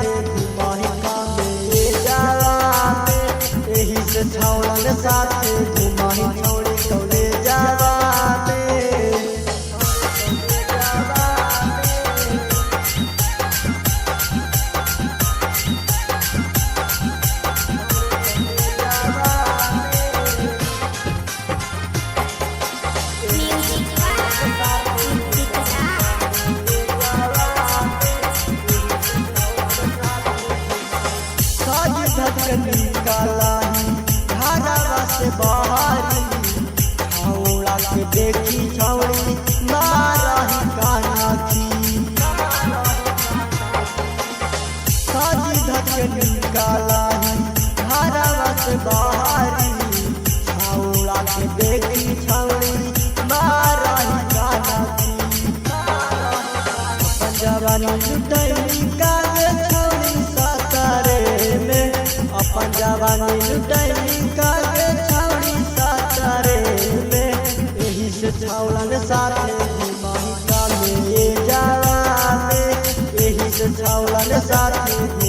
साथे घुमाही कामे जावाने एही से छौड़न साथे घुमाही छौड़ी कौले जावाने निकालाही घरवा से बाहरी छौड़ा के देखी छौड़ी मारही कानाखी साजी धक निकालाही घरवा से बाहरी छौड़ा के देखी छौड़ी मारही कानाखी अपन जवानी लुटैली कागे छौड़ी सातारे में अपन जवानी लुटैली कागे छौड़ी सातारे में एही से छौड़न साथे घुमाही कामे जावाने एही से छौड़न साथे